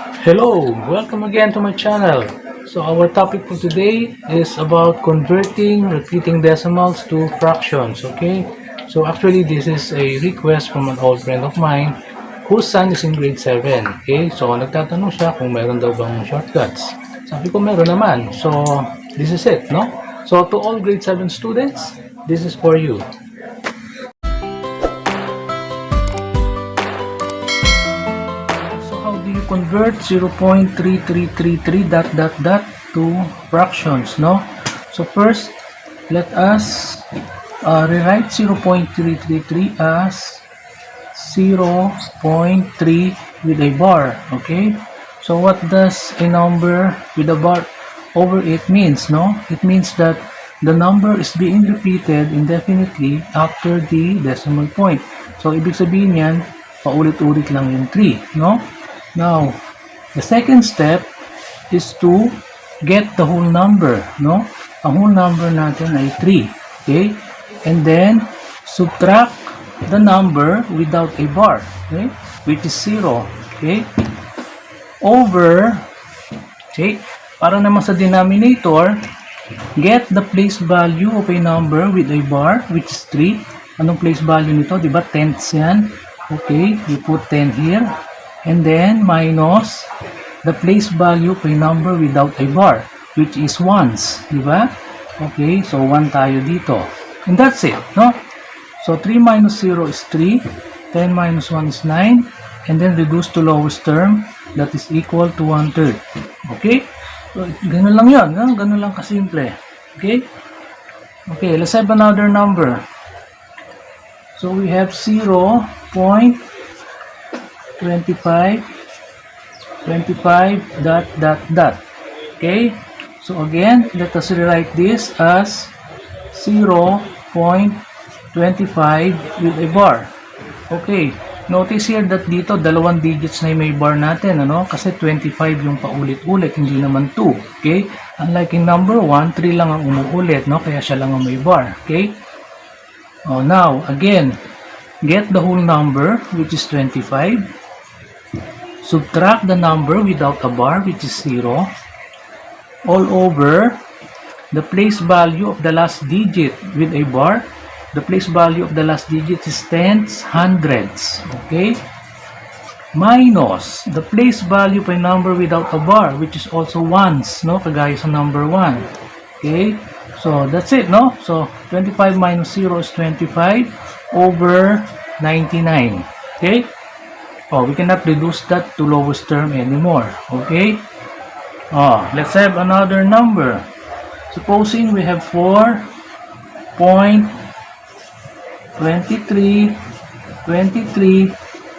Hello, welcome again to my channel. So our topic for today is about converting repeating decimals to fractions, okay? So actually this is a request from an old friend of mine whose son is in grade 7, okay? So nagtatanong siya kung meron daw bang shortcuts. Sabi ko meron naman. So this is it, no? So to all grade 7 students, this is for you. So how do you convert 0.3333 to fractions, no? So first, let us rewrite 0.333 as 0.3 with a bar, okay? So what does a number with a bar over it means, no? It means that the number is being repeated indefinitely after the decimal point. So ibig sabihin yan, paulit-ulit lang yung 3, no? Now, the second step is to get the whole number, no? Ang whole number natin ay 3, okay? And then, subtract the number without a bar, okay? Which is 0, okay? Over, okay? Para naman sa denominator, get the place value of a number with a bar, which is 3. Anong place value nito? Diba? Tenths yan. Okay, we put 10 here. And then, minus the place value of a number without a bar, which is ones. Diba? Okay, so 1 tayo dito. And that's it, no? So, 3 minus 0 is 3. 10 minus 1 is 9. And then, reduce to lowest term. That is equal to 1/3. Okay? So, ganun lang yun. No? Ganun lang kasimple. Okay? Okay, let's have another number. So, we have 0.25 dot. Okay? So, again, let us rewrite this as 0.25 with a bar. Okay. Notice here that dito, dalawang digits na yung may bar natin, ano? Kasi 25 yung paulit-ulit, hindi naman 2, okay? Unlike in number 1, 3 lang ang umuulit, no? Kaya siya lang ang may bar, okay? Oh, now, again, get the whole number, which is 25. Subtract the number without a bar, which is 0. All over the place value of the last digit with a bar. The place value of the last digit is tenths, hundreds, okay? Minus the place value of a number without a bar, which is also ones, no? Kagaya sa number 1, okay? So, that's it, no? So, 25 minus 0 is 25 over 99, okay? Oh, we cannot reduce that to lowest term anymore, okay? Oh, let's have another number. Supposing we have 4.23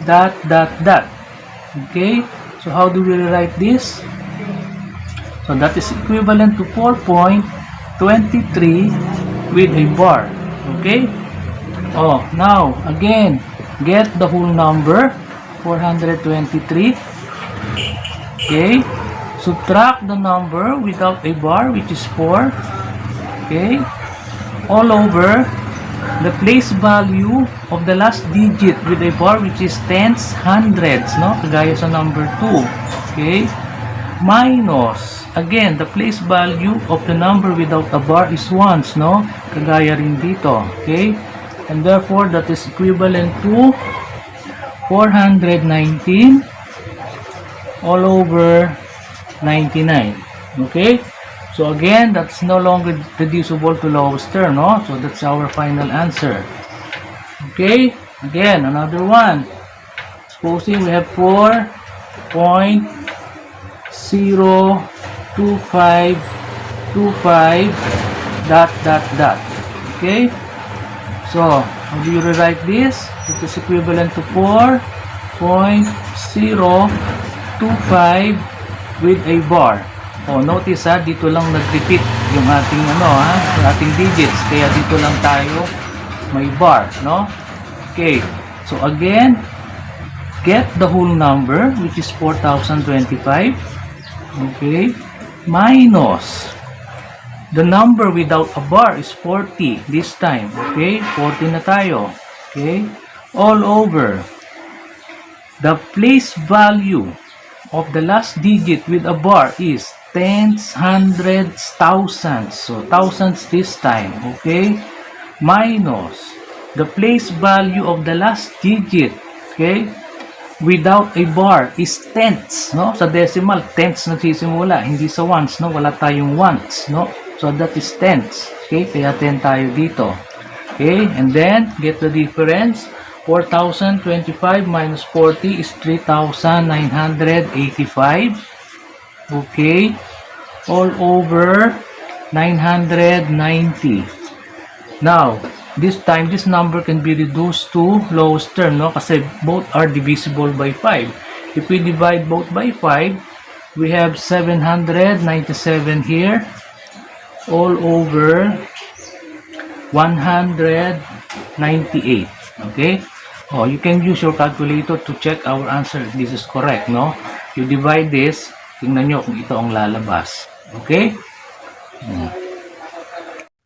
dot. Okay, so how do we rewrite this? So that is equivalent to 4.23 with a bar. Okay, oh, now again, get the whole number, 423. Okay, subtract the number without a bar, which is 4. Okay, all over the place value of the last digit with a bar, which is tenths, hundreds, no? Kagaya sa number 2. Okay? Minus, again, the place value of the number without a bar is ones, no? Kagaya rin dito. Okay? And therefore, that is equivalent to 419 all over 99. Okay? So again, that's no longer reducible to lowest term, no? So that's our final answer. Okay, again, another one. Supposing we have 4.02525 dot. Okay, so how do you rewrite this? It is equivalent to 4.025 with a bar. Oh, notice ha, dito lang nag-repeat yung ating ating digits. Kaya dito lang tayo may bar, no? Okay. So again, get the whole number, which is 4,025. Okay. Minus the number without a bar is 40 this time. Okay? 40 na tayo. Okay? All over the place value of the last digit with a bar is tens, hundreds, thousands. So thousands this time, okay? Minus the place value of the last digit, okay? Without a bar is tenths, no? Sa decimal, tenths nagsisimula, hindi sa ones, no? Wala tayong ones, no? So that is tenths, okay? Kaya 10 tayo dito. Okay, and then get the difference. 4,025 minus 40 is 3,985. Okay, all over 990. Now, this time, this number can be reduced to lowest term, no? Kasi both are divisible by 5. If we divide both by 5, we have 797 here, all over 198. Okay? Oh, you can use your calculator to check our answer if this is correct, no? You divide this, tingnan nyo kung ito ang lalabas. Okay?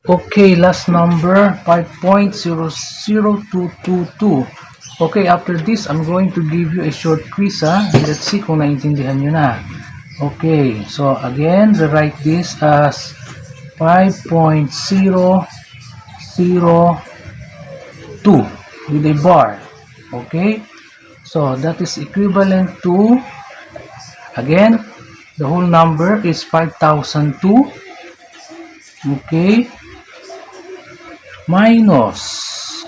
Okay, last number, 5.00222. Okay, after this, I'm going to give you a short quiz, ha? Let's see kung naintindihan nyo na. Okay, so again, rewrite this as 5.002 with a bar. Okay, so that is equivalent to, again, the whole number is 5,002. Okay, minus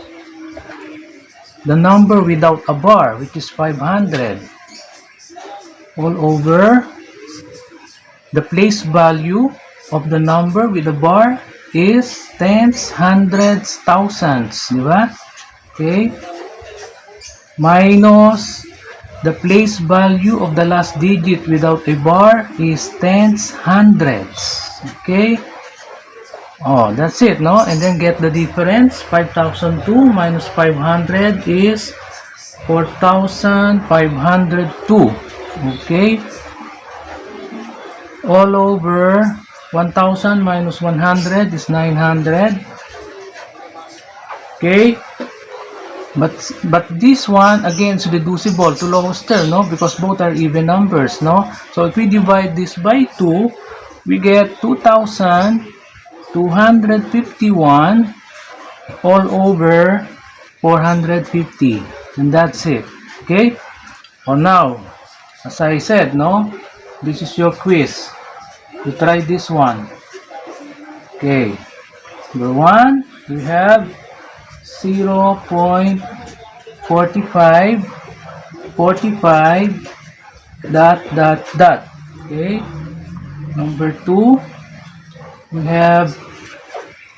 the number without a bar, which is 500, all over the place value of the number with a bar is tens, hundreds, thousands, di ba? Okay, minus the place value of the last digit without a bar is tens, hundreds. Okay, oh, that's it, no? And then get the difference. 5,002 minus 500 is 4,502. Okay, all over 1,000 minus 100 is 900. Okay, but this one again is reducible to lowest term, no? Because both are even numbers, no? So if we divide this by 2, we get 2,251 all over 450, and that's it. Okay, oh, now, as I said, no, this is your quiz. You try this one. Okay, number 1, we have 0.45 dot. Okay, number 2, we have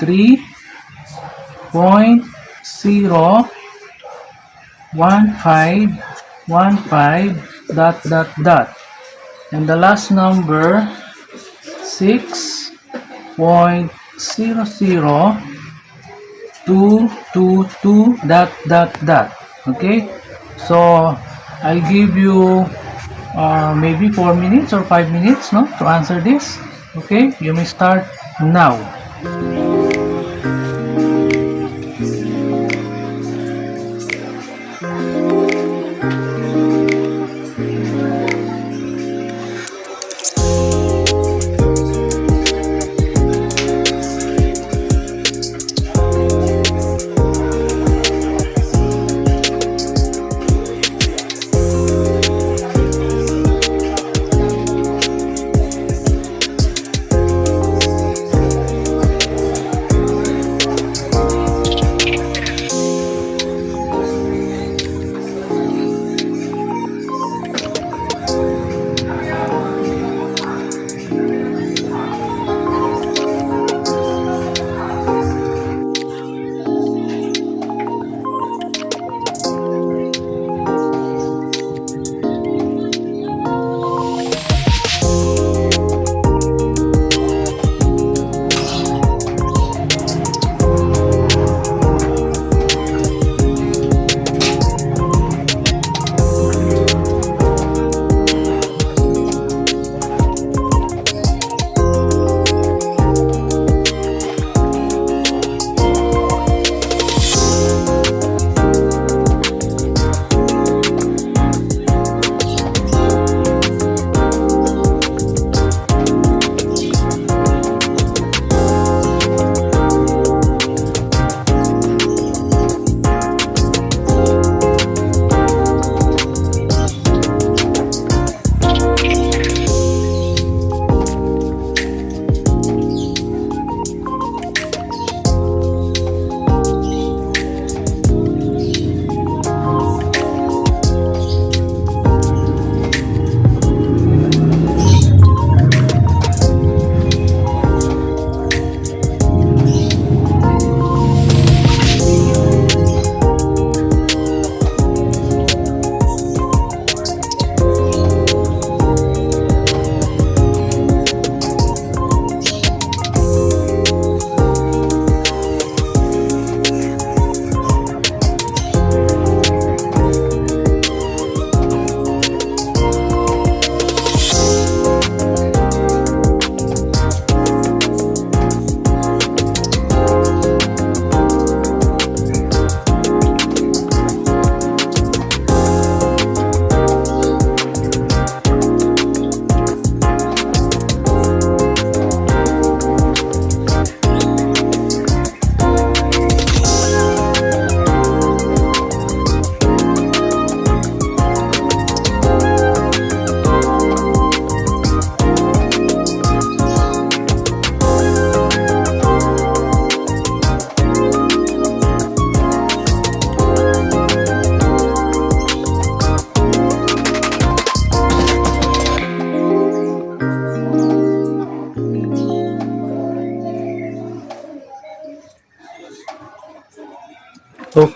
3.015 dot. And the last number, 6.00222 dot. Okay, so I'll give you maybe 4 minutes or 5 minutes, no, to answer this. Okay, you may start now.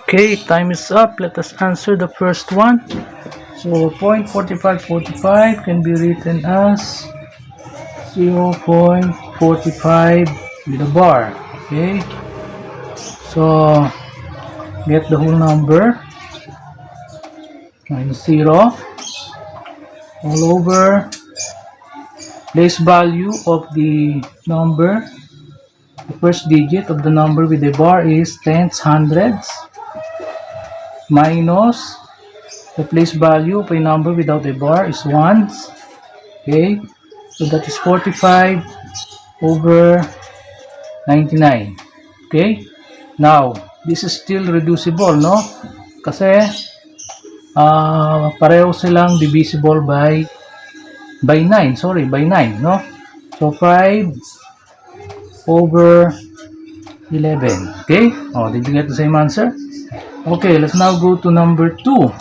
Okay, time is up. Let us answer the first one. So 0.4545 can be written as 0.45 with a bar. Okay, so get the whole number, minus 0 all over place value of the number. The first digit of the number with a bar is tens, hundreds, minus the place value of a number without a bar is ones. Okay, so that is 45 over 99. Okay, now this is still reducible, no? Kasi pareho silang divisible by 9, sorry, by 9, no? So 5 over 11. Okay, oh, did you get the same answer? Okay, let's now go to number 2.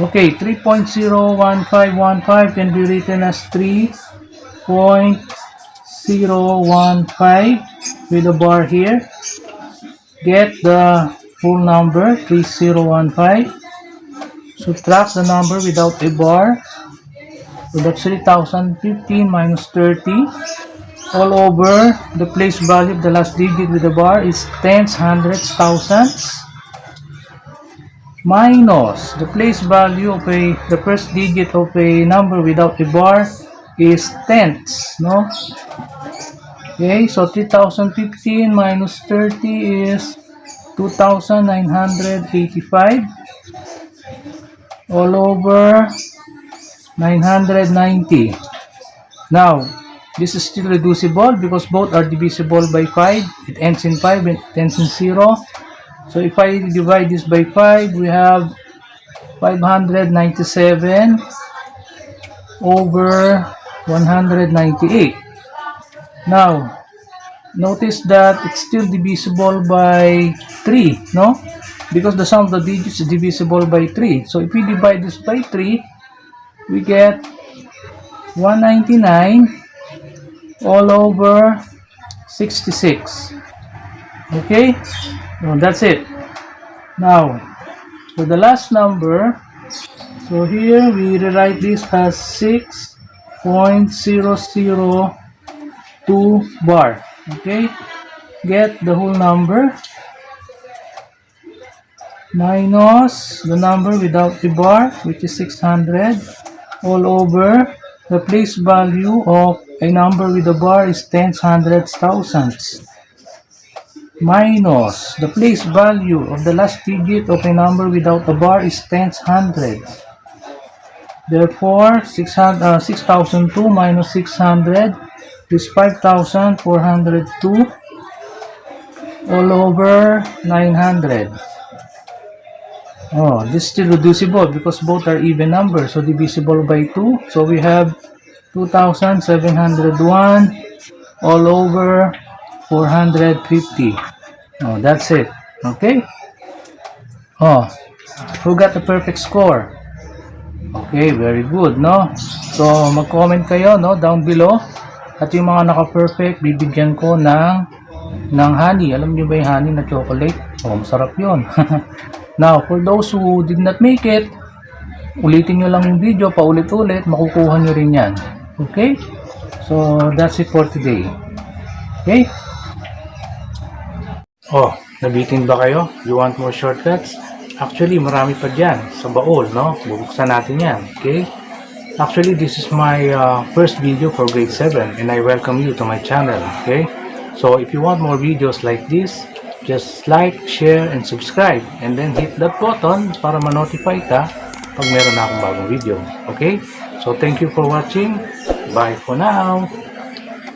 Okay, 3.01515 can be written as 3.015 with a bar here. Get the whole number, 3015. Subtract the number without a bar. So that's 3015 minus 30. All over the place value of the last digit with a bar is tens, hundreds, thousands, minus the place value of the first digit of a number without a bar is tenths, no? Okay, so 3015 minus 30 is 2985 all over 990. Now this is still reducible because both are divisible by 5. It ends in 5 and it ends in 0. So if I divide this by 5, we have 597 over 198. Now, notice that it's still divisible by 3, no? Because the sum of the digits is divisible by 3. So if we divide this by 3, we get 199 all over 66. Okay, so that's it. Now for the last number, so here we rewrite this as 6.002 bar. Okay, get the whole number minus the number without the bar, which is 600, all over the place value of a number with a bar is tens, hundreds, thousands, minus the place value of the last digit of a number without a bar is tens, hundreds. Therefore, 6002 minus 600 is 5402 all over 900. Oh, this is still reducible because both are even numbers, so divisible by 2. So we have 2701 all over 450. Oh, that's it. Okay. Oh, who got the perfect score? Okay, very good, no? So mag-comment kayo, no, down below. At yung mga naka-perfect, bibigyan ko ng honey. Alam niyo ba yung honey na chocolate? Oh, masarap 'yon. Now, for those who did not make it, ulitin nyo lang yung video paulit-ulit, makukuha nyo rin yan. Okay? So, that's it for today. Okay? Oh, nabitin ba kayo? You want more shortcuts? Actually, marami pa dyan sa baol, no? Bubuksan natin yan. Okay? Actually, this is my first video for grade 7 and I welcome you to my channel. Okay? So, if you want more videos like this, just like, share, and subscribe. And then hit that button para ma-notify ka pag meron na akong bagong video. Okay? So, thank you for watching. Bye for now.